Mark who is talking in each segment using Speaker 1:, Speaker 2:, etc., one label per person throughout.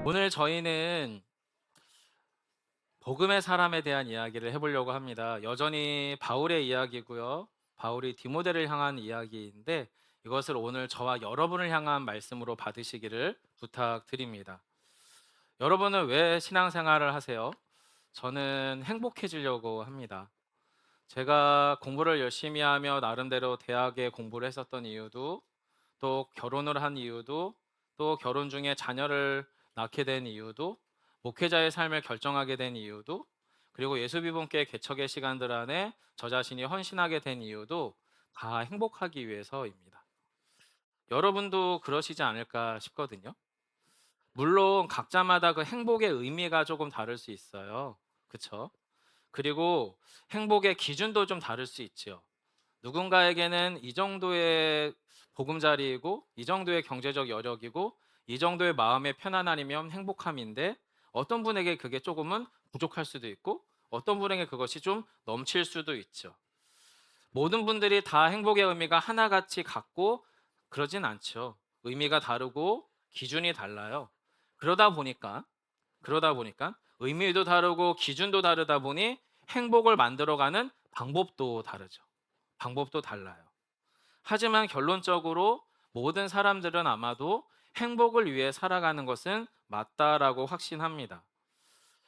Speaker 1: 오늘 저희는 복음의 사람에 대한 이야기를 해보려고 합니다. 여전히 바울의 이야기고요. 바울이 디모데를 향한 이야기인데 이것을 오늘 저와 여러분을 향한 말씀으로 받으시기를 부탁드립니다. 여러분은 왜 신앙생활을 하세요? 저는 행복해지려고 합니다. 제가 공부를 열심히 하며 나름대로 대학에 공부를 했었던 이유도, 또 결혼을 한 이유도, 또 결혼 중에 자녀를 낳게 된 이유도, 목회자의 삶을 결정하게 된 이유도, 그리고 예수비분께 개척의 시간들 안에 저 자신이 헌신하게 된 이유도 다 행복하기 위해서입니다. 여러분도 그러시지 않을까 싶거든요. 물론 각자마다 그 행복의 의미가 조금 다를 수 있어요. 그쵸? 그리고 행복의 기준도 좀 다를 수 있죠. 누군가에게는 이 정도의 보금자리이고 이 정도의 경제적 여력이고 이 정도의 마음의 편안함이면 행복함인데, 어떤 분에게 그게 조금은 부족할 수도 있고 어떤 분에게 그것이 좀 넘칠 수도 있죠. 모든 분들이 다 행복의 의미가 하나같이 같고 그러진 않죠. 의미가 다르고 기준이 달라요. 그러다 보니까 의미도 다르고 기준도 다르다 보니 행복을 만들어가는 방법도 다르죠. 방법도 달라요. 하지만 결론적으로 모든 사람들은 아마도 행복을 위해 살아가는 것은 맞다라고 확신합니다.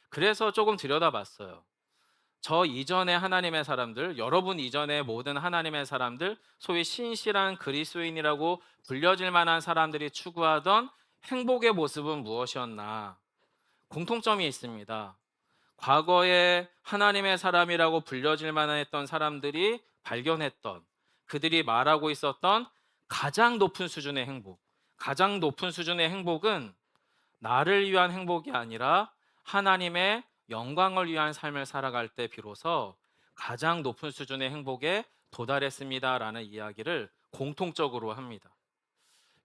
Speaker 1: 그래서 조금 들여다봤어요. 저 이전의 하나님의 사람들, 여러분 이전의 모든 하나님의 사람들, 소위 신실한 그리스도인이라고 불려질 만한 사람들이 추구하던 행복의 모습은 무엇이었나? 공통점이 있습니다. 과거에 하나님의 사람이라고 불려질 만했던 사람들이 발견했던, 그들이 말하고 있었던 가장 높은 수준의 행복, 가장 높은 수준의 행복은 나를 위한 행복이 아니라 하나님의 영광을 위한 삶을 살아갈 때 비로소 가장 높은 수준의 행복에 도달했습니다라는 이야기를 공통적으로 합니다.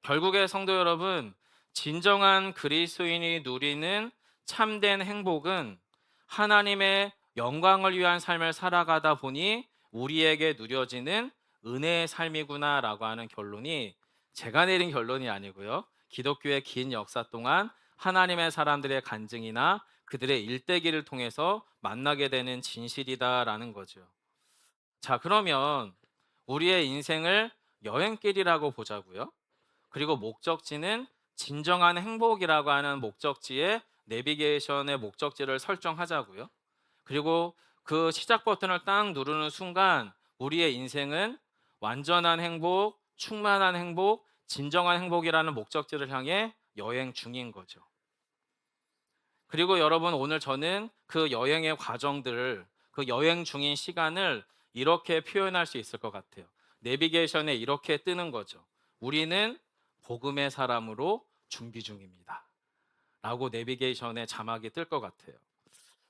Speaker 1: 결국에 성도 여러분, 진정한 그리스도인이 누리는 참된 행복은 하나님의 영광을 위한 삶을 살아가다 보니 우리에게 누려지는 은혜의 삶이구나라고 하는 결론이 제가 내린 결론이 아니고요. 기독교의 긴 역사 동안 하나님의 사람들의 간증이나 그들의 일대기를 통해서 만나게 되는 진실이다라는 거죠. 자, 그러면 우리의 인생을 여행길이라고 보자고요. 그리고 목적지는 진정한 행복이라고 하는 목적지에 내비게이션의 목적지를 설정하자고요. 그리고 그 시작 버튼을 딱 누르는 순간 우리의 인생은 완전한 행복, 충만한 행복, 진정한 행복이라는 목적지를 향해 여행 중인 거죠. 그리고 여러분, 오늘 저는 그 여행의 과정들을, 그 여행 중인 시간을 이렇게 표현할 수 있을 것 같아요. 내비게이션에 이렇게 뜨는 거죠. 우리는 복음의 사람으로 준비 중입니다. 라고 내비게이션에 자막이 뜰 것 같아요.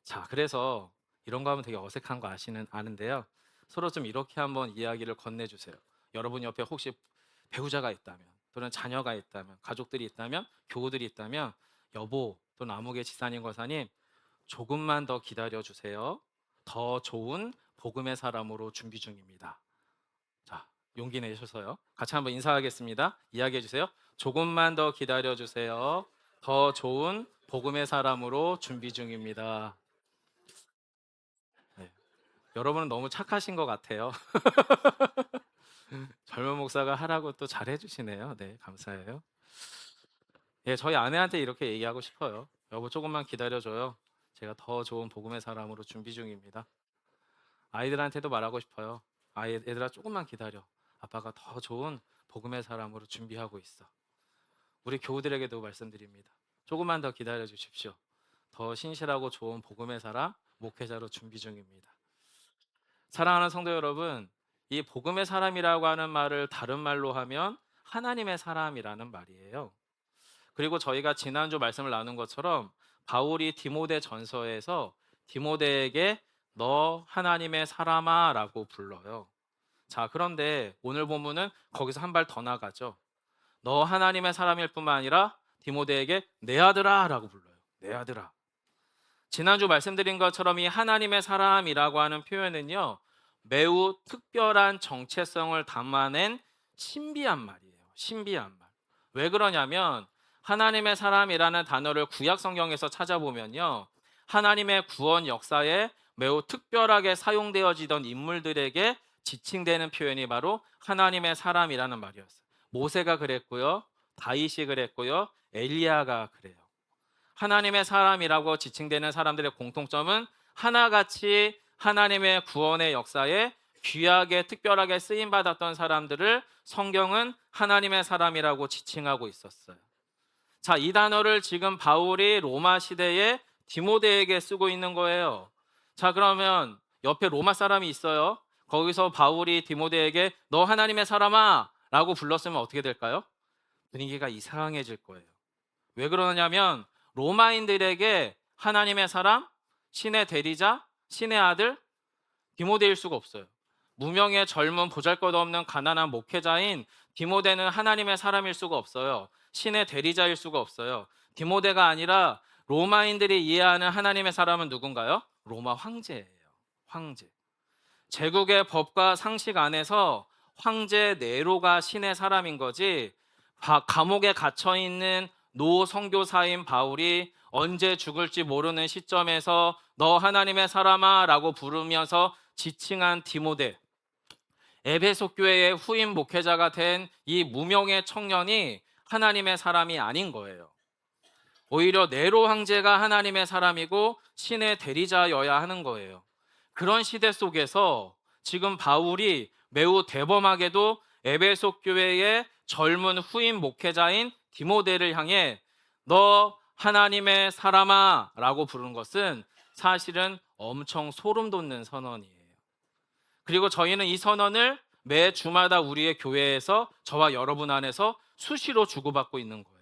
Speaker 1: 자, 그래서 이런 거 하면 되게 어색한 거 아는데요. 서로 좀 이렇게 한번 이야기를 건네주세요. 여러분 옆에 혹시 배우자가 있다면, 또는 자녀가 있다면, 가족들이 있다면, 교우들이 있다면, 여보 또는 아무개 지사님 권사님, 조금만 더 기다려 주세요. 더 좋은 복음의 사람으로 준비 중입니다. 자, 용기 내셔서요. 같이 한번 인사하겠습니다. 이야기해 주세요. 조금만 더 기다려 주세요. 더 좋은 복음의 사람으로 준비 중입니다. 네. 여러분은 너무 착하신 것 같아요. 젊은 목사가 하라고 또 잘해 주시네요. 네, 감사해요. 예, 저희 아내한테 이렇게 얘기하고 싶어요. 여보, 조금만 기다려줘요. 제가 더 좋은 복음의 사람으로 준비 중입니다. 아이들한테도 말하고 싶어요. 얘들아, 조금만 기다려. 아빠가 더 좋은 복음의 사람으로 준비하고 있어. 우리 교우들에게도 말씀드립니다. 조금만 더 기다려 주십시오. 더 신실하고 좋은 복음의 사람, 목회자로 준비 중입니다. 사랑하는 성도 여러분, 이 복음의 사람이라고 하는 말을 다른 말로 하면 하나님의 사람이라는 말이에요. 그리고 저희가 지난주 말씀을 나눈 것처럼 바울이 디모데 전서에서 디모데에게 너 하나님의 사람아 라고 불러요. 자, 그런데 오늘 본문은 거기서 한 발 더 나가죠. 너 하나님의 사람일 뿐만 아니라 디모데에게 내 아들아 라고 불러요. 내 아들아. 지난주 말씀드린 것처럼 이 하나님의 사람이라고 하는 표현은요, 매우 특별한 정체성을 담아낸 신비한 말이에요. 신비한 말. 왜 그러냐면 하나님의 사람이라는 단어를 구약 성경에서 찾아보면요. 하나님의 구원 역사에 매우 특별하게 사용되어지던 인물들에게 지칭되는 표현이 바로 하나님의 사람이라는 말이었어요. 모세가 그랬고요. 다윗이 그랬고요. 엘리야가 그래요. 하나님의 사람이라고 지칭되는 사람들의 공통점은 하나같이 하나님의 구원의 역사에 귀하게 특별하게 쓰임 받았던 사람들을 성경은 하나님의 사람이라고 지칭하고 있었어요. 자, 이 단어를 지금 바울이 로마 시대에 디모데에게 쓰고 있는 거예요. 자, 그러면 옆에 로마 사람이 있어요. 거기서 바울이 디모데에게 너 하나님의 사람아 라고 불렀으면 어떻게 될까요? 분위기가 이상해질 거예요. 왜 그러냐면 로마인들에게 하나님의 사람, 신의 대리자, 신의 아들, 디모데일 수가 없어요. 무명의 젊은 보잘것없는 가난한 목회자인 디모데는 하나님의 사람일 수가 없어요. 신의 대리자일 수가 없어요. 디모데가 아니라 로마인들이 이해하는 하나님의 사람은 누군가요? 로마 황제예요. 황제. 제국의 법과 상식 안에서 황제 네로가 신의 사람인 거지, 감옥에 갇혀 있는 노 선교사인 바울이 언제 죽을지 모르는 시점에서 너 하나님의 사람아 라고 부르면서 지칭한 디모데, 에베소 교회의 후임 목회자가 된 이 무명의 청년이 하나님의 사람이 아닌 거예요. 오히려 네로 황제가 하나님의 사람이고 신의 대리자여야 하는 거예요. 그런 시대 속에서 지금 바울이 매우 대범하게도 에베소 교회의 젊은 후임 목회자인 디모데를 향해 너 하나님의 사람아 라고 부르는 것은 사실은 엄청 소름 돋는 선언이에요. 그리고 저희는 이 선언을 매 주마다 우리의 교회에서 저와 여러분 안에서 수시로 주고받고 있는 거예요.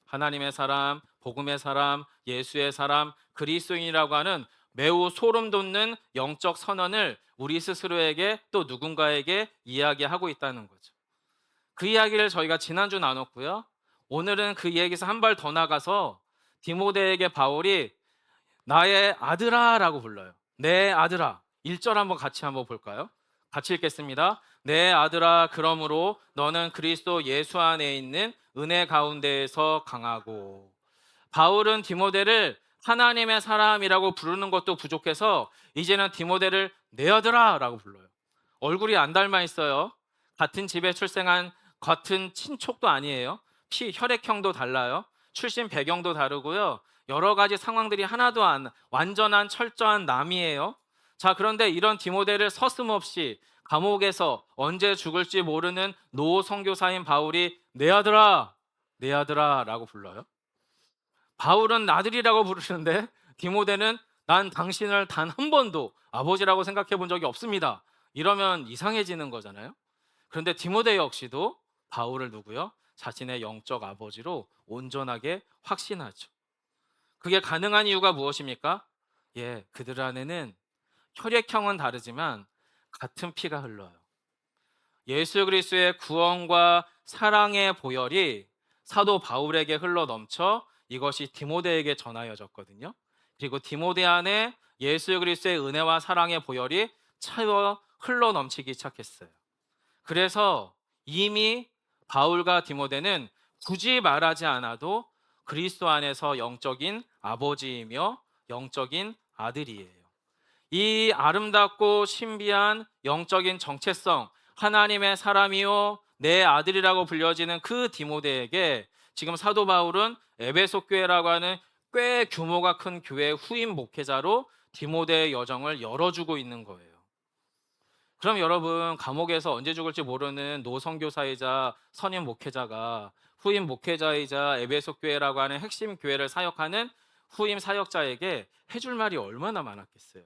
Speaker 1: 하나님의 사람, 복음의 사람, 예수의 사람, 그리스도인이라고 하는 매우 소름 돋는 영적 선언을 우리 스스로에게 또 누군가에게 이야기하고 있다는 거죠. 그 이야기를 저희가 지난주 나눴고요. 오늘은 그 이야기에서 한 발 더 나가서 디모데에게 바울이 나의 아들아라고 불러요. 내 아들아. 1절 한번 같이 한번 볼까요? 같이 읽겠습니다. 내 아들아, 그러므로 너는 그리스도 예수 안에 있는 은혜 가운데에서 강하고. 바울은 디모데를 하나님의 사람이라고 부르는 것도 부족해서 이제는 디모데를 내 아들아라고 불러요. 얼굴이 안 닮아 있어요. 같은 집에 출생한 같은 친척도 아니에요. 혈액형도 달라요. 출신 배경도 다르고요. 여러 가지 상황들이 하나도 안 완전한 철저한 남이에요. 자, 그런데 이런 디모데를 서슴없이 감옥에서 언제 죽을지 모르는 노 선교사인 바울이 내 아들아, 내 아들아라고 불러요. 바울은 아들이라고 부르는데 디모데는 난 당신을 단 한 번도 아버지라고 생각해 본 적이 없습니다. 이러면 이상해지는 거잖아요. 그런데 디모데 역시도 바울을 누구요? 자신의 영적 아버지로 온전하게 확신하죠. 그게 가능한 이유가 무엇입니까? 예, 그들 안에는 혈액형은 다르지만 같은 피가 흘러요. 예수 그리스도의 구원과 사랑의 보혈이 사도 바울에게 흘러 넘쳐 이것이 디모데에게 전하여졌거든요. 그리고 디모데 안에 예수 그리스도의 은혜와 사랑의 보혈이 차여 흘러 넘치기 시작했어요. 그래서 이미 바울과 디모데는 굳이 말하지 않아도 그리스도 안에서 영적인 아버지이며 영적인 아들이에요. 이 아름답고 신비한 영적인 정체성, 하나님의 사람이요 내 아들이라고 불려지는 그 디모데에게 지금 사도 바울은 에베소 교회라고 하는 꽤 규모가 큰 교회 후임 목회자로 디모데의 여정을 열어주고 있는 거예요. 그럼 여러분, 감옥에서 언제 죽을지 모르는 노선교사이자 선임 목회자가 후임 목회자이자 에베소 교회라고 하는 핵심 교회를 사역하는 후임 사역자에게 해줄 말이 얼마나 많았겠어요.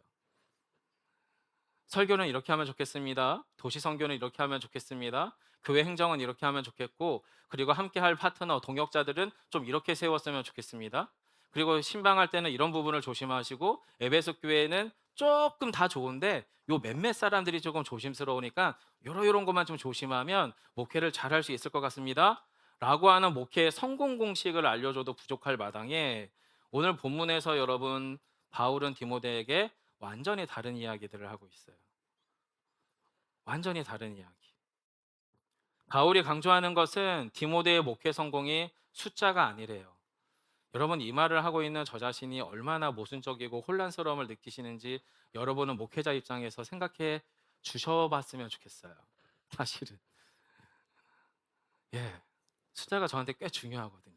Speaker 1: 설교는 이렇게 하면 좋겠습니다. 도시 선교는 이렇게 하면 좋겠습니다. 교회 행정은 이렇게 하면 좋겠고, 그리고 함께 할 파트너, 동역자들은 좀 이렇게 세웠으면 좋겠습니다. 그리고 신방할 때는 이런 부분을 조심하시고, 에베소 교회는 조금 다 좋은데 요 몇몇 사람들이 조금 조심스러우니까 요런 것만 좀 조심하면 목회를 잘 할 수 있을 것 같습니다. 라고 하는 목회의 성공 공식을 알려줘도 부족할 마당에 오늘 본문에서 여러분, 바울은 디모데에게 완전히 다른 이야기들을 하고 있어요. 완전히 다른 이야기. 바울이 강조하는 것은 디모데의 목회 성공이 숫자가 아니래요. 여러분, 이 말을 하고 있는 저 자신이 얼마나 모순적이고 혼란스러움을 느끼시는지 여러분은 목회자 입장에서 생각해 주셔봤으면 좋겠어요. 사실은 예, 숫자가 저한테 꽤 중요하거든요.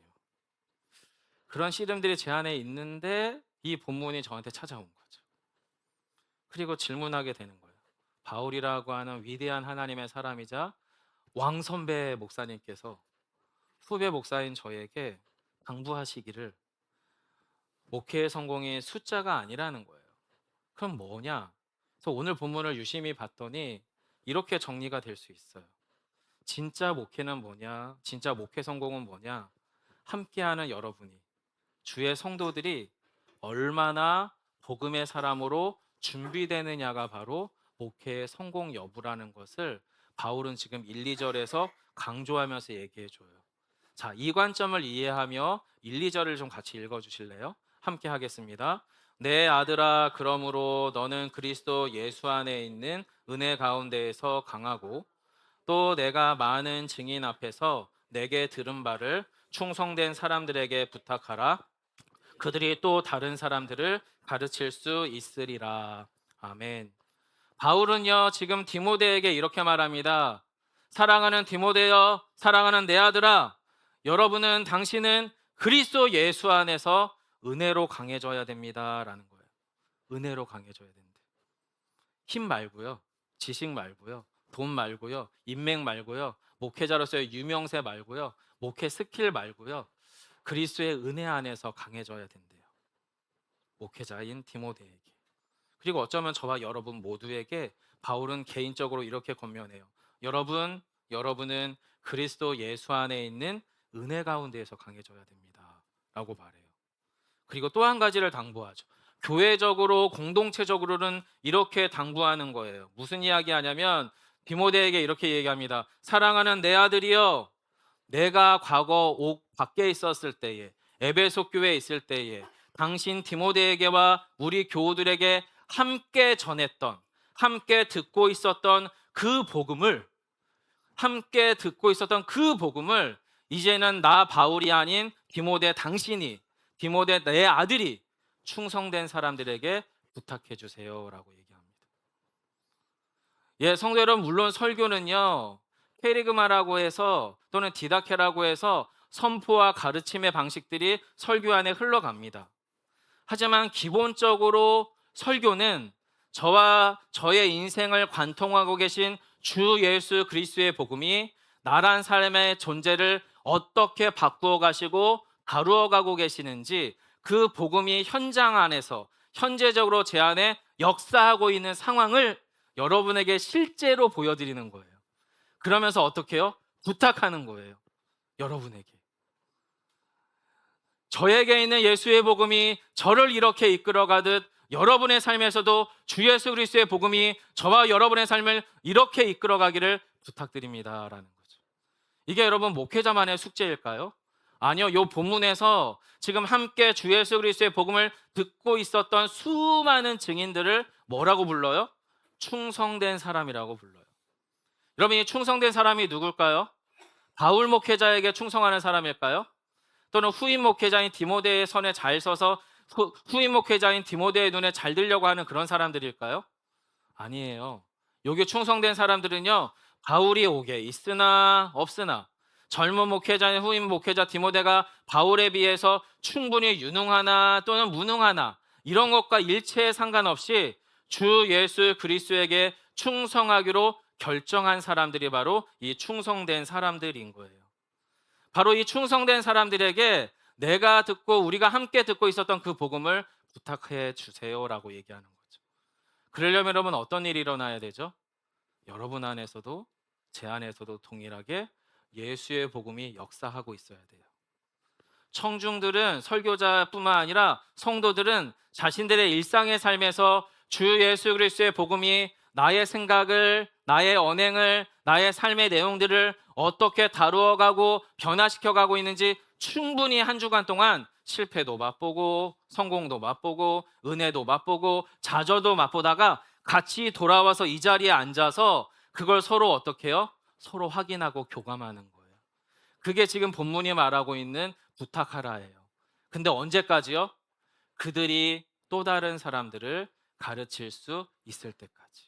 Speaker 1: 그런 씨름들이 제 안에 있는데 이 본문이 저한테 찾아온 거죠. 그리고 질문하게 되는 거예요. 바울이라고 하는 위대한 하나님의 사람이자 왕 선배 목사님께서 후배 목사인 저에게 당부하시기를 목회의 성공이 숫자가 아니라는 거예요. 그럼 뭐냐? 그래서 오늘 본문을 유심히 봤더니 이렇게 정리가 될 수 있어요. 진짜 목회는 뭐냐? 진짜 목회 성공은 뭐냐? 함께하는 여러분이, 주의 성도들이 얼마나 복음의 사람으로 준비되느냐가 바로 목회의 성공 여부라는 것을 바울은 지금 1, 2절에서 강조하면서 얘기해 줘요. 자, 이 관점을 이해하며 1, 2절을 좀 같이 읽어 주실래요? 함께 하겠습니다. 내 아들아, 그러므로 너는 그리스도 예수 안에 있는 은혜 가운데에서 강하고 또 내가 많은 증인 앞에서 내게 들은 바를 충성된 사람들에게 부탁하라. 그들이 또 다른 사람들을 가르칠 수 있으리라. 아멘. 바울은요, 지금 디모데에게 이렇게 말합니다. 사랑하는 디모데여, 사랑하는 내 아들아, 당신은 그리스도 예수 안에서 은혜로 강해져야 됩니다라는 거예요. 은혜로 강해져야 된대. 힘 말고요, 지식 말고요, 돈 말고요, 인맥 말고요, 목회자로서의 유명세 말고요, 목회 스킬 말고요, 그리스도의 은혜 안에서 강해져야 된대요. 목회자인 디모데에게. 그리고 어쩌면 저와 여러분 모두에게 바울은 개인적으로 이렇게 권면해요. 여러분은 그리스도 예수 안에 있는 은혜 가운데에서 강해져야 됩니다. 라고 말해요. 그리고 또 한 가지를 당부하죠. 교회적으로, 공동체적으로는 이렇게 당부하는 거예요. 무슨 이야기 하냐면 디모데에게 이렇게 얘기합니다. 사랑하는 내 아들이여, 내가 과거 옥 밖에 있었을 때에, 에베소 교회에 있을 때에 당신 디모데에게와 우리 교우들에게 함께 전했던, 함께 듣고 있었던 그 복음을 이제는 나 바울이 아닌 디모데 내 아들이 충성된 사람들에게 부탁해 주세요라고 얘기합니다. 예, 성도 여러분, 물론 설교는요, 케리그마라고 해서 또는 디다케라고 해서 선포와 가르침의 방식들이 설교 안에 흘러갑니다. 하지만 기본적으로 설교는 저와 저의 인생을 관통하고 계신 주 예수 그리스도의 복음이 나란 삶의 존재를 어떻게 바꾸어 가시고 다루어 가고 계시는지, 그 복음이 현장 안에서 현재적으로 제 안에 역사하고 있는 상황을 여러분에게 실제로 보여드리는 거예요. 그러면서 어떻게 해요? 부탁하는 거예요. 여러분에게. 저에게 있는 예수의 복음이 저를 이렇게 이끌어가듯 여러분의 삶에서도 주 예수 그리스도의 복음이 저와 여러분의 삶을 이렇게 이끌어가기를 부탁드립니다라는 거죠. 이게 여러분 목회자만의 숙제일까요? 아니요. 이 본문에서 지금 함께 주 예수 그리스도의 복음을 듣고 있었던 수많은 증인들을 뭐라고 불러요? 충성된 사람이라고 불러요. 여러분, 이 충성된 사람이 누굴까요? 바울 목회자에게 충성하는 사람일까요? 또는 후임 목회자인 디모데의 선에 잘 서서 후임 목회자인 디모데의 눈에 잘 들려고 하는 그런 사람들일까요? 아니에요. 여기 충성된 사람들은요, 바울이 오게 있으나 없으나 젊은 목회자인 후임 목회자 디모데가 바울에 비해서 충분히 유능하나 또는 무능하나 이런 것과 일체에 상관없이 주 예수 그리스도에게 충성하기로 결정한 사람들이 바로 이 충성된 사람들인 거예요. 바로 이 충성된 사람들에게 내가 듣고 우리가 함께 듣고 있었던 그 복음을 부탁해 주세요라고 얘기하는 거죠. 그러려면 여러분 어떤 일이 일어나야 되죠? 여러분 안에서도 제 안에서도 동일하게 예수의 복음이 역사하고 있어야 돼요. 청중들은, 설교자뿐만 아니라 성도들은 자신들의 일상의 삶에서 주 예수 그리스도의 복음이 나의 생각을, 나의 언행을, 나의 삶의 내용들을 어떻게 다루어가고 변화시켜가고 있는지 충분히 한 주간 동안 실패도 맛보고 성공도 맛보고 은혜도 맛보고 좌절도 맛보다가 같이 돌아와서 이 자리에 앉아서 그걸 서로 어떻게 해요? 서로 확인하고 교감하는 거예요. 그게 지금 본문이 말하고 있는 부탁하라예요. 근데 언제까지요? 그들이 또 다른 사람들을 가르칠 수 있을 때까지.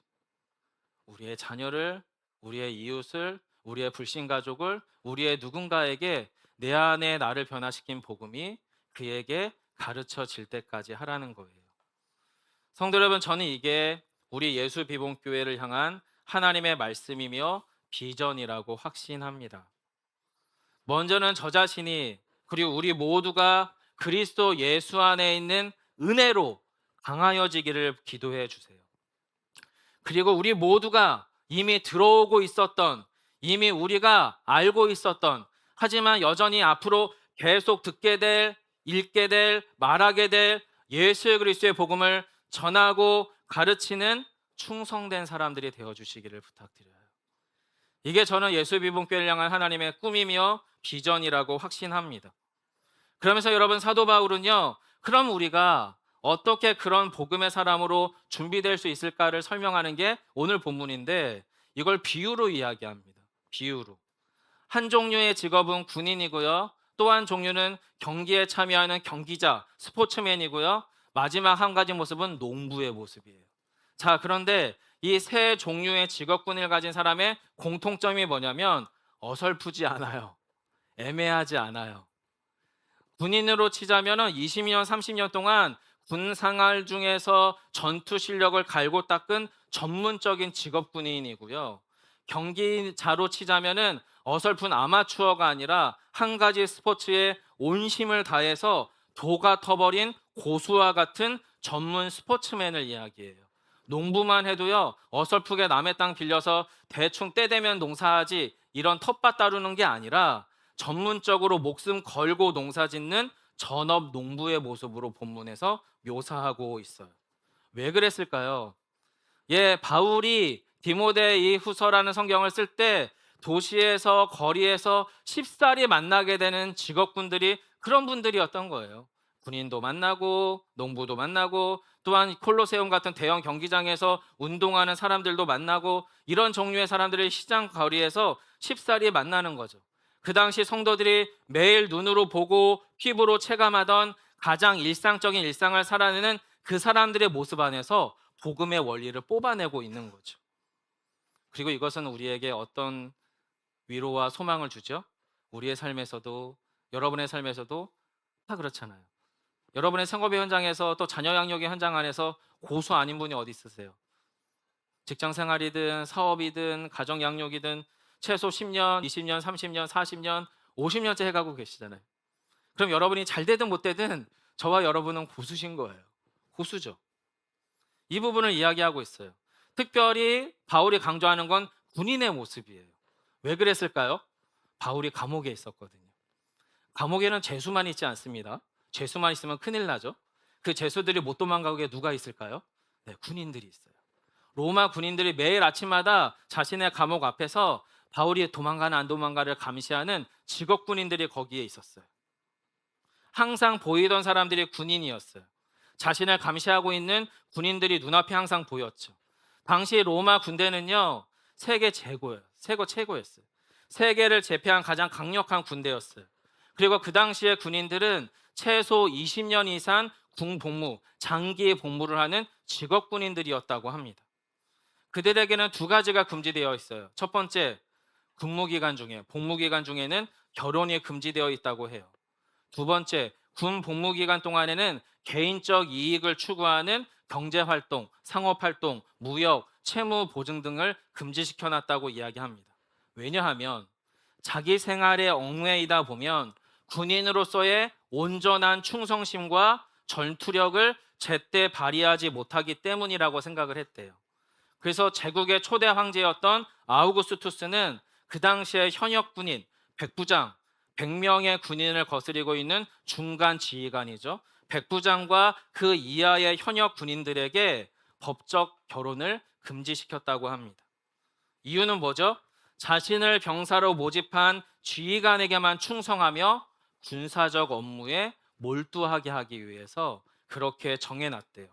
Speaker 1: 우리의 자녀를, 우리의 이웃을, 우리의 불신 가족을, 우리의 누군가에게 내 안에 나를 변화시킨 복음이 그에게 가르쳐질 때까지 하라는 거예요. 성도 여러분, 저는 이게 우리 예수 비봉교회를 향한 하나님의 말씀이며 비전이라고 확신합니다. 먼저는 저 자신이, 그리고 우리 모두가 그리스도 예수 안에 있는 은혜로 강하여지기를 기도해 주세요. 그리고 우리 모두가 이미 들어오고 있었던, 이미 우리가 알고 있었던, 하지만 여전히 앞으로 계속 듣게 될, 읽게 될, 말하게 될 예수 그리스도의 복음을 전하고 가르치는 충성된 사람들이 되어 주시기를 부탁드려요. 이게 저는 예수 비봉교회를 향한 하나님의 꿈이며 비전이라고 확신합니다. 그러면서 여러분, 사도 바울은요, 그럼 우리가 어떻게 그런 복음의 사람으로 준비될 수 있을까를 설명하는 게 오늘 본문인데, 이걸 비유로 이야기합니다. 비유로. 한 종류의 직업은 군인이고요, 또 한 종류는 경기에 참여하는 경기자, 스포츠맨이고요, 마지막 한 가지 모습은 농부의 모습이에요. 자, 그런데 이 세 종류의 직업군을 가진 사람의 공통점이 뭐냐면 어설프지 않아요. 애매하지 않아요. 군인으로 치자면 20년, 30년 동안 군 생활 중에서 전투 실력을 갈고 닦은 전문적인 직업 군인이고요. 경기자로 치자면 어설픈 아마추어가 아니라 한 가지 스포츠에 온심을 다해서 도가 터버린 고수와 같은 전문 스포츠맨을 이야기해요. 농부만 해도요, 어설프게 남의 땅 빌려서 대충 때 되면 농사하지 이런 텃밭 다루는 게 아니라 전문적으로 목숨 걸고 농사 짓는 전업 농부의 모습으로 본문에서 묘사하고 있어요. 왜 그랬을까요? 예, 바울이 디모데 이 후서라는 성경을 쓸 때 도시에서 거리에서 쉽사리 만나게 되는 직업군들이 그런 분들이었던 거예요. 군인도 만나고 농부도 만나고 또한 콜로세움 같은 대형 경기장에서 운동하는 사람들도 만나고 이런 종류의 사람들이 시장 거리에서 쉽사리 만나는 거죠. 그 당시 성도들이 매일 눈으로 보고 피부로 체감하던 가장 일상적인 일상을 살아내는 그 사람들의 모습 안에서 복음의 원리를 뽑아내고 있는 거죠. 그리고 이것은 우리에게 어떤 위로와 소망을 주죠? 우리의 삶에서도, 여러분의 삶에서도 다 그렇잖아요. 여러분의 생업의 현장에서, 또 자녀 양육의 현장 안에서 고수 아닌 분이 어디 있으세요? 직장 생활이든 사업이든 가정 양육이든 최소 10년, 20년, 30년, 40년, 50년째 해가고 계시잖아요. 그럼 여러분이 잘 되든 못 되든 저와 여러분은 고수신 거예요. 고수죠. 이 부분을 이야기하고 있어요. 특별히 바울이 강조하는 건 군인의 모습이에요. 왜 그랬을까요? 바울이 감옥에 있었거든요. 감옥에는 죄수만 있지 않습니다. 죄수만 있으면 큰일 나죠. 그 죄수들이 못 도망가게 누가 있을까요? 네, 군인들이 있어요. 로마 군인들이 매일 아침마다 자신의 감옥 앞에서 바울이 도망가나 안 도망가를 감시하는 직업 군인들이 거기에 있었어요. 항상 보이던 사람들이 군인이었어요. 자신을 감시하고 있는 군인들이 눈앞에 항상 보였죠. 당시 로마 군대는요, 세계 최고예요. 세계 최고였어요. 세계를 제패한 가장 강력한 군대였어요. 그리고 그 당시의 군인들은 최소 20년 이상 군 복무, 장기 복무를 하는 직업 군인들이었다고 합니다. 그들에게는 두 가지가 금지되어 있어요. 첫 번째, 근무기간 중에, 복무기간 중에는 결혼이 금지되어 있다고 해요. 두 번째, 군 복무기간 동안에는 개인적 이익을 추구하는 경제활동, 상업활동, 무역, 채무 보증 등을 금지시켜 놨다고 이야기합니다. 왜냐하면 자기 생활에 얽매이다 보면 군인으로서의 온전한 충성심과 전투력을 제때 발휘하지 못하기 때문이라고 생각을 했대요. 그래서 제국의 초대 황제였던 아우구스투스는 그 당시에 현역 군인, 백부장, 100명의 군인을 거스리고 있는 중간 지휘관이죠. 백부장과 그 이하의 현역 군인들에게 법적 결혼을 금지시켰다고 합니다. 이유는 뭐죠? 자신을 병사로 모집한 지휘관에게만 충성하며 군사적 업무에 몰두하게 하기 위해서 그렇게 정해놨대요.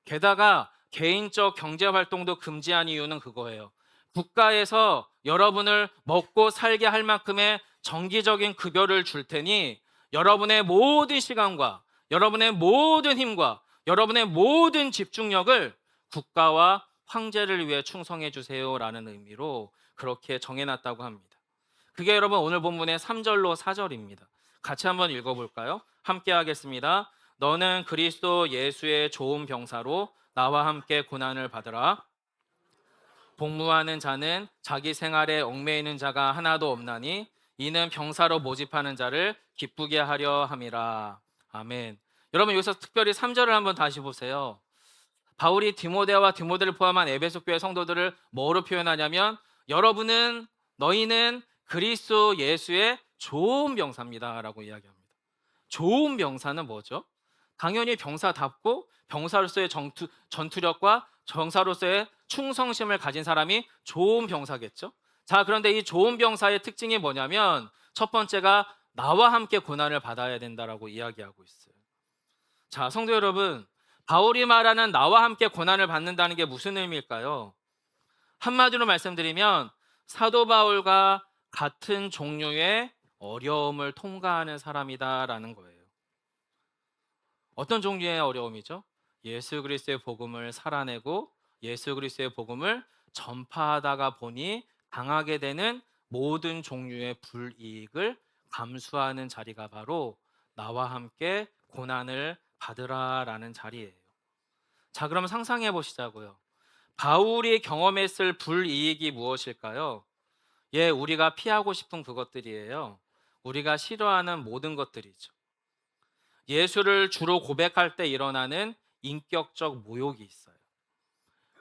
Speaker 1: 게다가 개인적 경제 활동도 금지한 이유는 그거예요. 국가에서 여러분을 먹고 살게 할 만큼의 정기적인 급여를 줄 테니 여러분의 모든 시간과 여러분의 모든 힘과 여러분의 모든 집중력을 국가와 황제를 위해 충성해 주세요라는 의미로 그렇게 정해놨다고 합니다. 그게 여러분 오늘 본문의 3절로 4절입니다. 같이 한번 읽어볼까요? 함께 하겠습니다. 너는 그리스도 예수의 좋은 병사로 나와 함께 고난을 받으라. 복무하는 자는 자기 생활에 얽매이는 자가 하나도 없나니 이는 병사로 모집하는 자를 기쁘게 하려 함이라. 아멘. 여러분 여기서 특별히 3절을 한번 다시 보세요. 바울이 디모데와 디모데를 포함한 에베소 교회 성도들을 뭐로 표현하냐면 너희는 그리스도 예수의 좋은 병사입니다라고 이야기합니다. 좋은 병사는 뭐죠? 당연히 병사답고 병사로서의 전투력과 병사로서의 충성심을 가진 사람이 좋은 병사겠죠. 자, 그런데 이 좋은 병사의 특징이 뭐냐면 첫 번째가 나와 함께 고난을 받아야 된다라고 이야기하고 있어요. 자, 성도 여러분, 바울이 말하는 나와 함께 고난을 받는다는 게 무슨 의미일까요? 한마디로 말씀드리면 사도 바울과 같은 종류의 어려움을 통과하는 사람이다라는 거예요. 어떤 종류의 어려움이죠? 예수 그리스도의 복음을 살아내고 예수 그리스도의 복음을 전파하다가 보니 당하게 되는 모든 종류의 불이익을 감수하는 자리가 바로 나와 함께 고난을 받으라라는 자리예요. 자, 그럼 상상해 보시자고요. 바울이 경험했을 불이익이 무엇일까요? 예, 우리가 피하고 싶은 그것들이에요. 우리가 싫어하는 모든 것들이죠. 예수를 주로 고백할 때 일어나는 인격적 모욕이 있어요.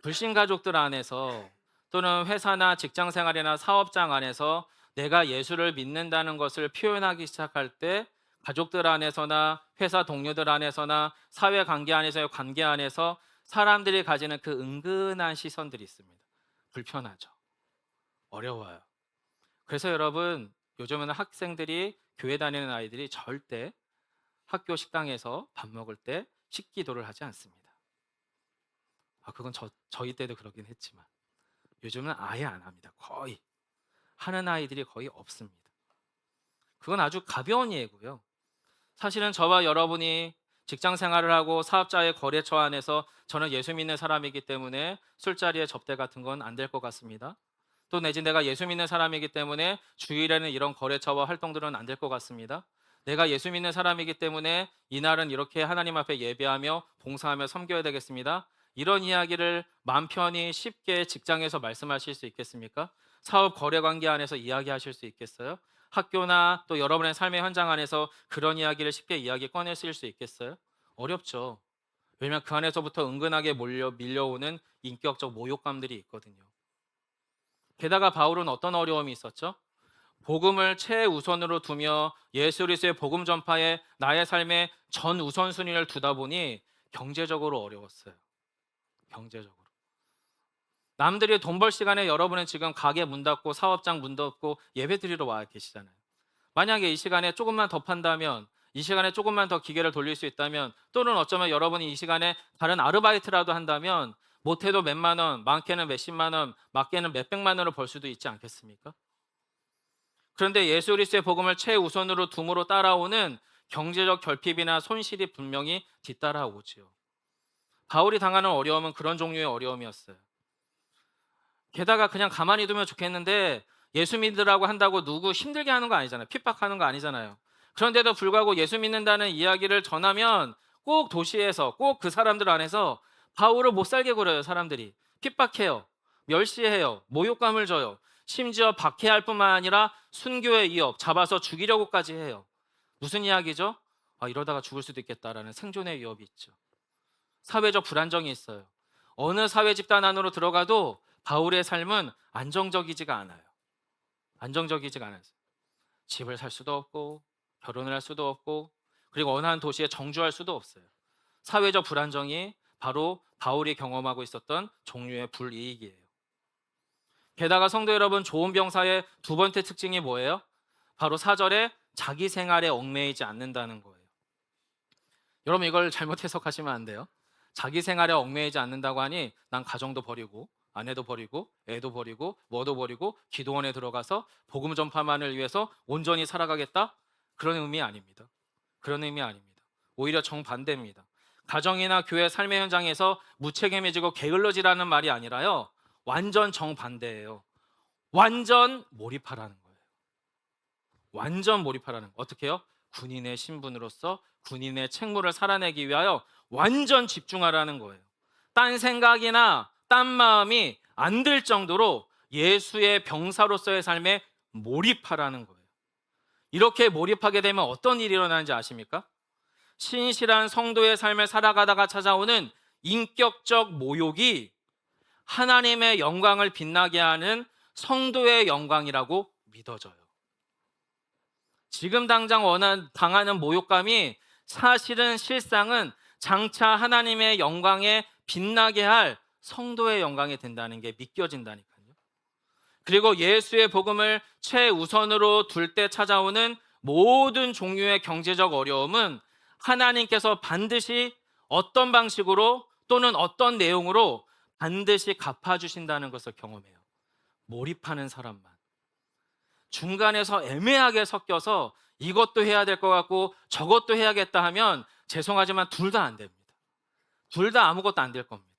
Speaker 1: 불신 가족들 안에서 또는 회사나 직장 생활이나 사업장 안에서 내가 예수를 믿는다는 것을 표현하기 시작할 때 가족들 안에서나 회사 동료들 안에서나 사회 관계 안에서의 관계 안에서 사람들이 가지는 그 은근한 시선들이 있습니다. 불편하죠. 어려워요. 그래서 여러분, 요즘에는 학생들이 교회 다니는 아이들이 절대 학교 식당에서 밥 먹을 때 식기도를 하지 않습니다. 그건 저희 때도 그러긴 했지만 요즘은 아예 안 합니다. 거의 하는 아이들이 거의 없습니다. 그건 아주 가벼운 예고요. 사실은 저와 여러분이 직장 생활을 하고 사업자의 거래처 안에서 저는 예수 믿는 사람이기 때문에 술자리에 접대 같은 건 안 될 것 같습니다. 또 내지 내가 예수 믿는 사람이기 때문에 주일에는 이런 거래처와 활동들은 안 될 것 같습니다. 내가 예수 믿는 사람이기 때문에 이날은 이렇게 하나님 앞에 예배하며 봉사하며 섬겨야 되겠습니다. 이런 이야기를 마음 편히 쉽게 직장에서 말씀하실 수 있겠습니까? 사업 거래 관계 안에서 이야기하실 수 있겠어요? 학교나 또 여러분의 삶의 현장 안에서 그런 이야기를 쉽게 이야기 꺼내실 수 있겠어요? 어렵죠. 왜냐하면 그 안에서부터 은근하게 밀려오는 인격적 모욕감들이 있거든요. 게다가 바울은 어떤 어려움이 있었죠? 복음을 최우선으로 두며 예수 그리스도의 복음 전파에 나의 삶의 전 우선순위를 두다 보니 경제적으로 어려웠어요. 경제적으로. 남들이 돈 벌 시간에 여러분은 지금 가게 문 닫고 사업장 문 닫고 예배 드리러 와 계시잖아요. 만약에 이 시간에 조금만 더 판다면, 이 시간에 조금만 더 기계를 돌릴 수 있다면, 또는 어쩌면 여러분이 이 시간에 다른 아르바이트라도 한다면 못해도 몇만 원, 많게는 몇십만 원, 많게는 몇백만 원을 벌 수도 있지 않겠습니까? 그런데 예수 그리스도의 복음을 최우선으로 둠으로 따라오는 경제적 결핍이나 손실이 분명히 뒤따라오지요. 바울이 당하는 어려움은 그런 종류의 어려움이었어요. 게다가 그냥 가만히 두면 좋겠는데 예수 믿으라고 한다고 누구 힘들게 하는 거 아니잖아요. 핍박하는 거 아니잖아요. 그런데도 불구하고 예수 믿는다는 이야기를 전하면 꼭 도시에서 꼭 그 사람들 안에서 바울을 못 살게 굴어요. 사람들이 핍박해요. 멸시해요. 모욕감을 줘요. 심지어 박해할 뿐만 아니라 순교의 위협, 잡아서 죽이려고까지 해요. 무슨 이야기죠? 이러다가 죽을 수도 있겠다라는 생존의 위협이 있죠. 사회적 불안정이 있어요. 어느 사회 집단 안으로 들어가도 바울의 삶은 안정적이지가 않아요. 안정적이지가 않아요. 집을 살 수도 없고 결혼을 할 수도 없고 그리고 어느 한 도시에 정주할 수도 없어요. 사회적 불안정이 바로 바울이 경험하고 있었던 종류의 불이익이에요. 게다가 성도 여러분, 좋은 병사의 두 번째 특징이 뭐예요? 바로 4절에 자기 생활에 얽매이지 않는다는 거예요. 여러분 이걸 잘못 해석하시면 안 돼요. 자기 생활에 얽매이지 않는다고 하니 난 가정도 버리고 아내도 버리고 애도 버리고 뭐도 버리고 기도원에 들어가서 복음 전파만을 위해서 온전히 살아가겠다? 그런 의미 아닙니다. 그런 의미 아닙니다. 오히려 정반대입니다. 가정이나 교회 삶의 현장에서 무책임해지고 게을러지라는 말이 아니라요. 완전 정반대예요. 완전 몰입하라는 거예요. 완전 몰입하라는 거. 어떻게 해요? 군인의 신분으로서 군인의 책무를 살아내기 위하여 완전 집중하라는 거예요. 딴 생각이나 딴 마음이 안 들 정도로 예수의 병사로서의 삶에 몰입하라는 거예요. 이렇게 몰입하게 되면 어떤 일이 일어나는지 아십니까? 신실한 성도의 삶을 살아가다가 찾아오는 인격적 모욕이 하나님의 영광을 빛나게 하는 성도의 영광이라고 믿어져요. 지금 당장 당하는 모욕감이 사실은 실상은 장차 하나님의 영광에 빛나게 할 성도의 영광이 된다는 게 믿겨진다니까요. 그리고 예수의 복음을 최우선으로 둘 때 찾아오는 모든 종류의 경제적 어려움은 하나님께서 반드시 어떤 방식으로 또는 어떤 내용으로 반드시 갚아주신다는 것을 경험해요. 몰입하는 사람만. 중간에서 애매하게 섞여서 이것도 해야 될 것 같고 저것도 해야겠다 하면 죄송하지만 둘 다 안 됩니다. 둘 다 아무것도 안 될 겁니다.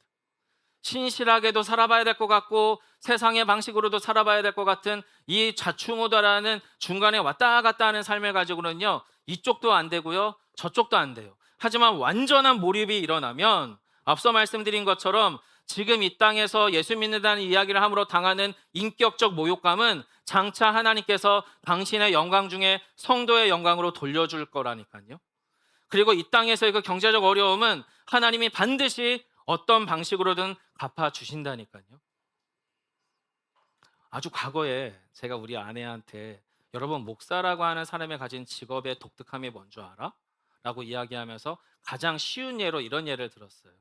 Speaker 1: 신실하게도 살아봐야 될 것 같고 세상의 방식으로도 살아봐야 될 것 같은 이 좌충우돌하는 중간에 왔다 갔다 하는 삶을 가지고는요, 이쪽도 안 되고요 저쪽도 안 돼요. 하지만 완전한 몰입이 일어나면 앞서 말씀드린 것처럼 지금 이 땅에서 예수 믿는다는 이야기를 함으로 당하는 인격적 모욕감은 장차 하나님께서 당신의 영광 중에 성도의 영광으로 돌려줄 거라니까요. 그리고 이 땅에서의 그 경제적 어려움은 하나님이 반드시 어떤 방식으로든 갚아주신다니까요. 아주 과거에 제가 우리 아내한테 여러분 목사라고 하는 사람이 가진 직업의 독특함이 뭔 줄 알아? 라고 이야기하면서 가장 쉬운 예로 이런 예를 들었어요.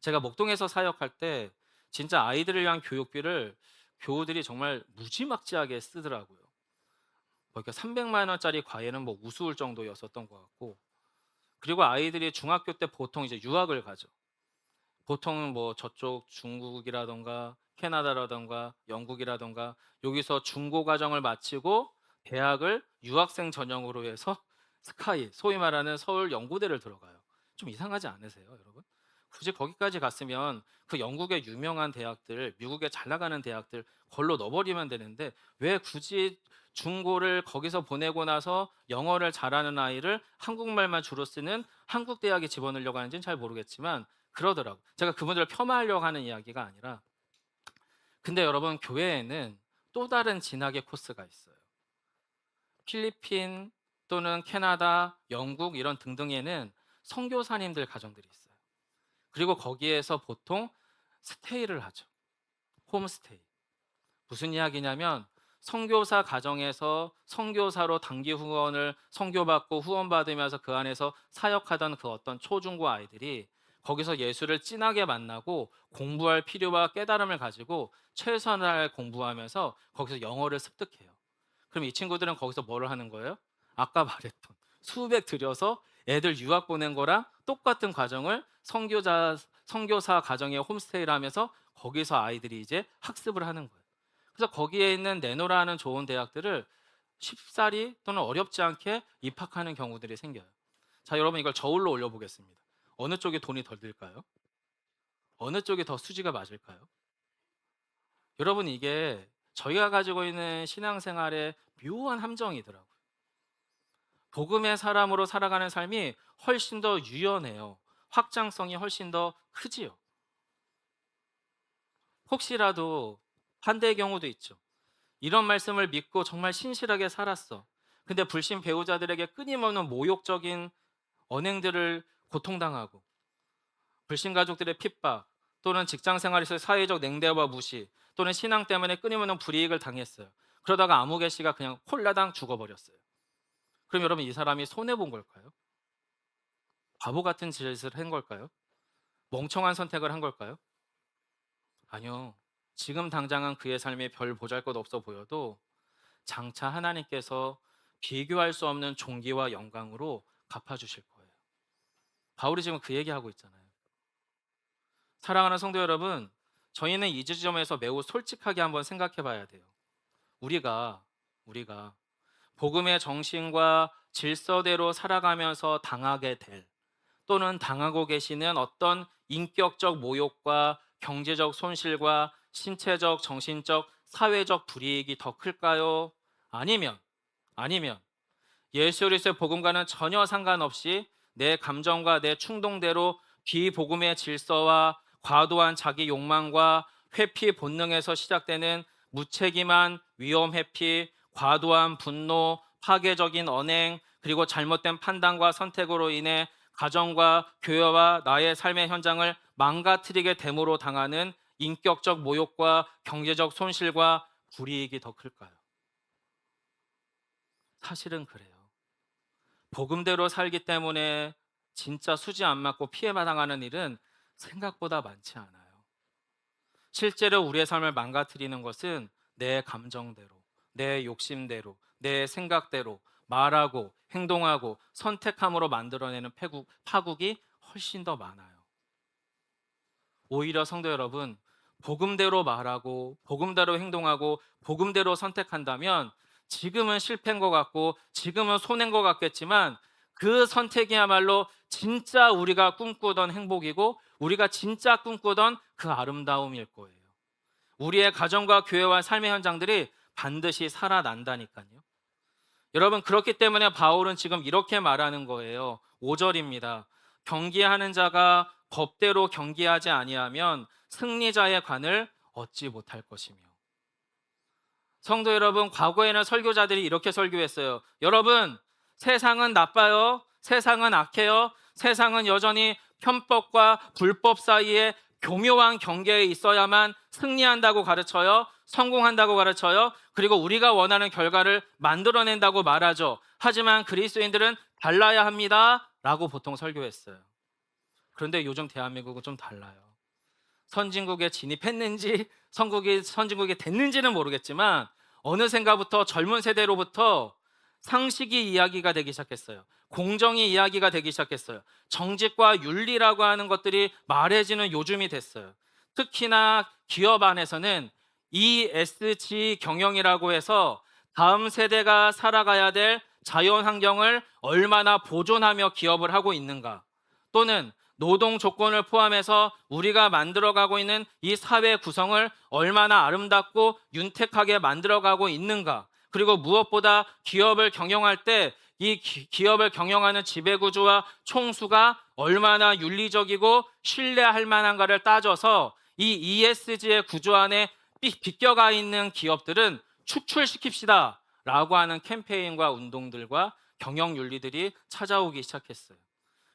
Speaker 1: 제가 목동에서 사역할 때 진짜 아이들을 위한 교육비를 교우들이 정말 무지막지하게 쓰더라고요. 뭐 이렇게 300만 원짜리 과외는 뭐 우스울 정도였었던 것 같고, 그리고 아이들이 중학교 때 보통 이제 유학을 가죠. 보통은 뭐 저쪽 중국이라던가 캐나다라던가 영국이라던가 여기서 중고 과정을 마치고 대학을 유학생 전형으로 해서 스카이, 소위 말하는 서울 연구대를 들어가요. 좀 이상하지 않으세요, 여러분? 굳이 거기까지 갔으면 그 영국의 유명한 대학들, 미국에 잘 나가는 대학들 걸로 넣어버리면 되는데 왜 굳이 중고를 거기서 보내고 나서 영어를 잘하는 아이를 한국말만 주로 쓰는 한국 대학에 집어넣으려고 하는지는 잘 모르겠지만 그러더라고. 제가 그분들을 폄하하려고 하는 이야기가 아니라, 근데 여러분 교회에는 또 다른 진학의 코스가 있어요. 필리핀 또는 캐나다, 영국 이런 등등에는 선교사님들 가정들이 있어요. 그리고 거기에서 보통 스테이를 하죠. 홈스테이. 무슨 이야기냐면 선교사 가정에서 선교사로 단기 후원을 선교받고 후원받으면서 그 안에서 사역하던 그 어떤 초중고 아이들이 거기서 예수를 진하게 만나고 공부할 필요와 깨달음을 가지고 최선을 공부하면서 거기서 영어를 습득해요. 그럼 이 친구들은 거기서 뭐를 하는 거예요? 아까 말했던 수백 들여서 애들 유학 보낸 거랑 똑같은 과정을 선교사 가정에 홈스테이를 하면서 거기서 아이들이 이제 학습을 하는 거예요. 그래서 거기에 있는 내노라는 좋은 대학들을 쉽사리 또는 어렵지 않게 입학하는 경우들이 생겨요. 자, 여러분 이걸 저울로 올려보겠습니다. 어느 쪽에 돈이 덜 들까요? 어느 쪽이 더 수지가 맞을까요? 여러분 이게 저희가 가지고 있는 신앙생활의 묘한 함정이더라고요. 복음의 사람으로 살아가는 삶이 훨씬 더 유연해요. 확장성이 훨씬 더 크지요. 혹시라도 반대의 경우도 있죠. 이런 말씀을 믿고 정말 신실하게 살았어. 근데 불신 배우자들에게 끊임없는 모욕적인 언행들을 고통당하고, 불신 가족들의 핍박 또는 직장 생활에서의 사회적 냉대와 무시 또는 신앙 때문에 끊임없는 불이익을 당했어요. 그러다가 아무개 씨가 그냥 홀라당 죽어버렸어요. 그럼 여러분 이 사람이 손해 본 걸까요? 바보 같은 짓을 한 걸까요? 멍청한 선택을 한 걸까요? 아니요. 지금 당장은 그의 삶이 별 보잘것 없어 보여도 장차 하나님께서 비교할 수 없는 존귀와 영광으로 갚아주실 거예요. 바울이 지금 그 얘기하고 있잖아요. 사랑하는 성도 여러분, 저희는 이 지점에서 매우 솔직하게 한번 생각해 봐야 돼요. 우리가 복음의 정신과 질서대로 살아가면서 당하게 될, 또는 당하고 계시는 어떤 인격적 모욕과 경제적 손실과 신체적, 정신적, 사회적 불이익이 더 클까요? 아니면 아니면 예수 그리스도의 복음과는 전혀 상관없이 내 감정과 내 충동대로 비복음의 질서와 과도한 자기 욕망과 회피 본능에서 시작되는 무책임한 위험 회피, 과도한 분노, 파괴적인 언행, 그리고 잘못된 판단과 선택으로 인해 가정과 교회와 나의 삶의 현장을 망가뜨리게 됨으로 당하는 인격적 모욕과 경제적 손실과 불이익이 더 클까요? 사실은 그래요. 복음대로 살기 때문에 진짜 수지 안 맞고 피해만 당하는 일은 생각보다 많지 않아요. 실제로 우리의 삶을 망가뜨리는 것은 내 감정대로, 내 욕심대로, 내 생각대로 말하고 행동하고 선택함으로 만들어내는 파국이 훨씬 더 많아요. 오히려 성도 여러분, 복음대로 말하고 복음대로 행동하고 복음대로 선택한다면 지금은 실패한 것 같고 지금은 손해인 것 같겠지만 그 선택이야말로 진짜 우리가 꿈꾸던 행복이고 우리가 진짜 꿈꾸던 그 아름다움일 거예요. 우리의 가정과 교회와 삶의 현장들이 반드시 살아난다니까요. 여러분, 그렇기 때문에 바울은 지금 이렇게 말하는 거예요. 5절입니다. 경기하는 자가 법대로 경기하지 아니하면 승리자의 관을 얻지 못할 것이며. 성도 여러분, 과거에는 설교자들이 이렇게 설교했어요. 여러분, 세상은 나빠요. 세상은 악해요. 세상은 여전히 편법과 불법 사이에 교묘한 경계에 있어야만 승리한다고 가르쳐요. 성공한다고 가르쳐요. 그리고 우리가 원하는 결과를 만들어낸다고 말하죠. 하지만 그리스도인들은 달라야 합니다 라고 보통 설교했어요. 그런데 요즘 대한민국은 좀 달라요. 선진국에 진입했는지 선진국에 됐는지는 모르겠지만 어느샌가부터 젊은 세대로부터 상식이 이야기가 되기 시작했어요. 공정이 이야기가 되기 시작했어요. 정직과 윤리라고 하는 것들이 말해지는 요즘이 됐어요. 특히나 기업 안에서는 ESG 경영이라고 해서 다음 세대가 살아가야 될 자연 환경을 얼마나 보존하며 기업을 하고 있는가, 또는 노동 조건을 포함해서 우리가 만들어가고 있는 이 사회 구성을 얼마나 아름답고 윤택하게 만들어가고 있는가, 그리고 무엇보다 기업을 경영할 때 이 기업을 경영하는 지배구조와 총수가 얼마나 윤리적이고 신뢰할 만한가를 따져서 이 ESG의 구조 안에 비껴가 있는 기업들은 축출시킵시다 라고 하는 캠페인과 운동들과 경영 윤리들이 찾아오기 시작했어요.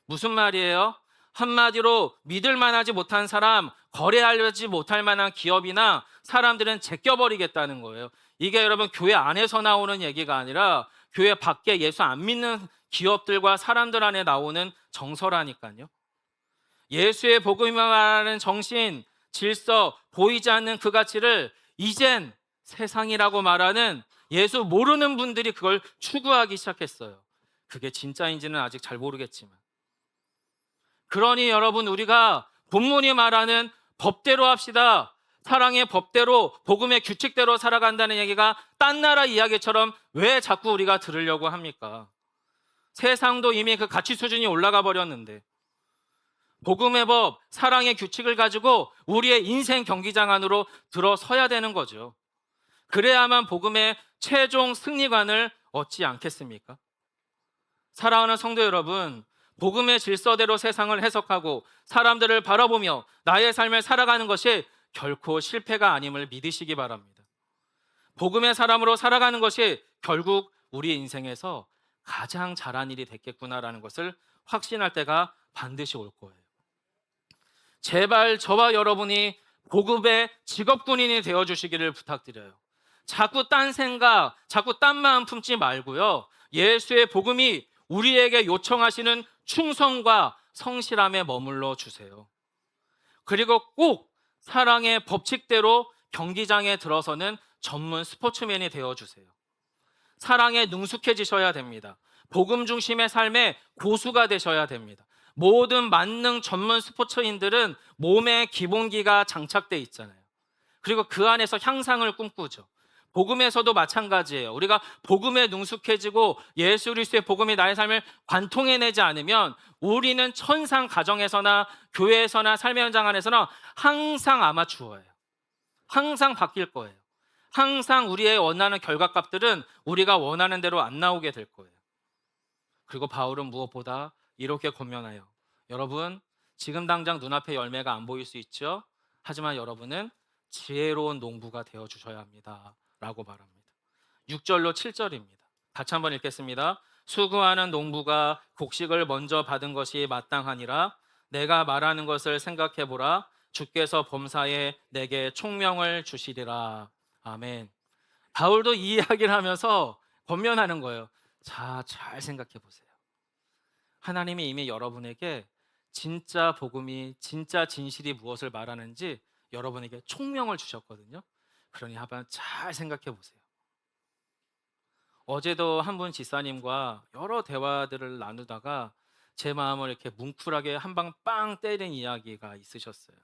Speaker 1: 무슨 말이에요? 한마디로 믿을 만하지 못한 사람, 거래하지 못할 만한 기업이나 사람들은 제껴버리겠다는 거예요. 이게 여러분 교회 안에서 나오는 얘기가 아니라 교회 밖에 예수 안 믿는 기업들과 사람들 안에 나오는 정서라니까요. 예수의 복음이 말하는 정신, 질서, 보이지 않는 그 가치를 이젠 세상이라고 말하는 예수 모르는 분들이 그걸 추구하기 시작했어요. 그게 진짜인지는 아직 잘 모르겠지만. 그러니 여러분, 우리가 본문이 말하는 법대로 합시다, 사랑의 법대로 복음의 규칙대로 살아간다는 얘기가 딴 나라 이야기처럼 왜 자꾸 우리가 들으려고 합니까? 세상도 이미 그 가치 수준이 올라가 버렸는데 복음의 법, 사랑의 규칙을 가지고 우리의 인생 경기장 안으로 들어서야 되는 거죠. 그래야만 복음의 최종 승리관을 얻지 않겠습니까? 사랑하는 성도 여러분, 복음의 질서대로 세상을 해석하고 사람들을 바라보며 나의 삶을 살아가는 것이 결코 실패가 아님을 믿으시기 바랍니다. 복음의 사람으로 살아가는 것이 결국 우리 인생에서 가장 잘한 일이 됐겠구나라는 것을 확신할 때가 반드시 올 거예요. 제발 저와 여러분이 복음의 직업군인이 되어주시기를 부탁드려요. 자꾸 딴 생각, 자꾸 딴 마음 품지 말고요. 예수의 복음이 우리에게 요청하시는 충성과 성실함에 머물러 주세요. 그리고 꼭 사랑의 법칙대로 경기장에 들어서는 전문 스포츠맨이 되어주세요. 사랑에 능숙해지셔야 됩니다. 복음 중심의 삶의 고수가 되셔야 됩니다. 모든 만능 전문 스포츠인들은 몸에 기본기가 장착돼 있잖아요. 그리고 그 안에서 향상을 꿈꾸죠. 복음에서도 마찬가지예요. 우리가 복음에 능숙해지고 예수 그리스도의 복음이 나의 삶을 관통해내지 않으면 우리는 천상 가정에서나 교회에서나 삶의 현장 안에서나 항상 아마추어예요. 항상 바뀔 거예요. 항상 우리의 원하는 결과값들은 우리가 원하는 대로 안 나오게 될 거예요. 그리고 바울은 무엇보다 이렇게 권면하여, 여러분, 지금 당장 눈앞에 열매가 안 보일 수 있죠. 하지만 여러분은 지혜로운 농부가 되어 주셔야 합니다 라고 말합니다. 6절로 7절입니다. 같이 한번 읽겠습니다. 수고하는 농부가 곡식을 먼저 받은 것이 마땅하니라. 내가 말하는 것을 생각해 보라. 주께서 범사에 내게 총명을 주시리라. 아멘. 바울도 이 이야기를 하면서 권면하는 거예요. 자, 잘 생각해 보세요. 하나님이 이미 여러분에게 진짜 복음이, 진짜 진실이 무엇을 말하는지 여러분에게 총명을 주셨거든요. 그러니 한번 잘 생각해 보세요. 어제도 한 분 지사님과 여러 대화들을 나누다가 제 마음을 이렇게 뭉클하게 한 방 빵 때린 이야기가 있으셨어요.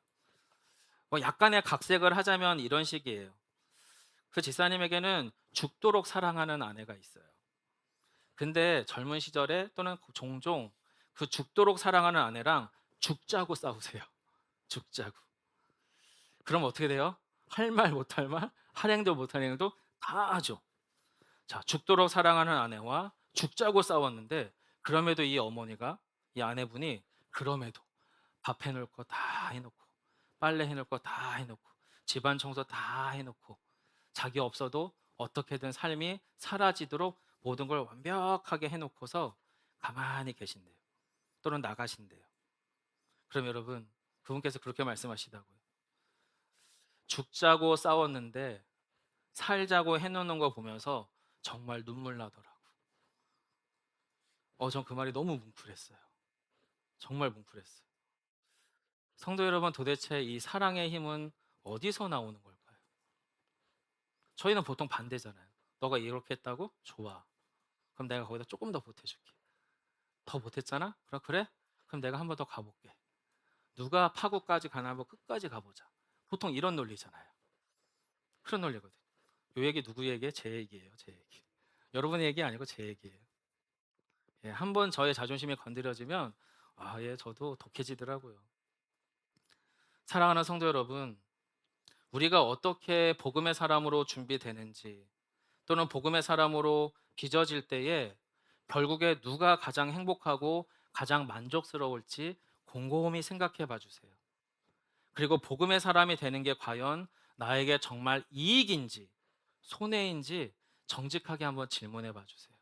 Speaker 1: 약간의 각색을 하자면 이런 식이에요. 그 지사님에게는 죽도록 사랑하는 아내가 있어요. 근데 젊은 시절에 또는 종종 그 죽도록 사랑하는 아내랑 죽자고 싸우세요. 죽자고. 그럼 어떻게 돼요? 할 말 못할 말, 할 행도 못할 행도 다 하죠. 자, 죽도록 사랑하는 아내와 죽자고 싸웠는데, 그럼에도 이 어머니가, 이 아내분이 그럼에도 밥 해놓을 거 다 해놓고, 빨래 해놓을 거 다 해놓고, 집안 청소 다 해놓고, 자기 없어도 어떻게든 삶이 사라지도록 모든 걸 완벽하게 해놓고서 가만히 계신대요. 또는 나가신대요. 그럼 여러분, 그분께서 그렇게 말씀하시다고요. 죽자고 싸웠는데 살자고 해놓는 거 보면서 정말 눈물 나더라고. 전 그 말이 너무 뭉클했어요. 정말 뭉클했어요. 성도 여러분, 도대체 이 사랑의 힘은 어디서 나오는 걸까요? 저희는 보통 반대잖아요. 너가 이렇게 했다고? 좋아. 그럼 내가 거기다 조금 더 보태줄게. 더 못했잖아? 그럼 그래? 그럼 내가 한 번 더 가볼게. 누가 파국까지 가나 한번 끝까지 가보자. 보통 이런 논리잖아요. 그런 논리거든. 요 얘기 누구 얘기예요? 제 얘기예요. 제 얘기. 여러분의 얘기 아니고 제 얘기예요. 예, 한번 저의 자존심이 건드려지면 예, 저도 독해지더라고요. 사랑하는 성도 여러분, 우리가 어떻게 복음의 사람으로 준비되는지, 또는 복음의 사람으로 빚어질 때에 결국에 누가 가장 행복하고 가장 만족스러울지 곰곰이 생각해 봐 주세요. 그리고 복음의 사람이 되는 게 과연 나에게 정말 이익인지 손해인지 정직하게 한번 질문해 봐 주세요.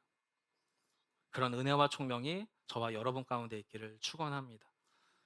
Speaker 1: 그런 은혜와 총명이 저와 여러분 가운데 있기를 축원합니다.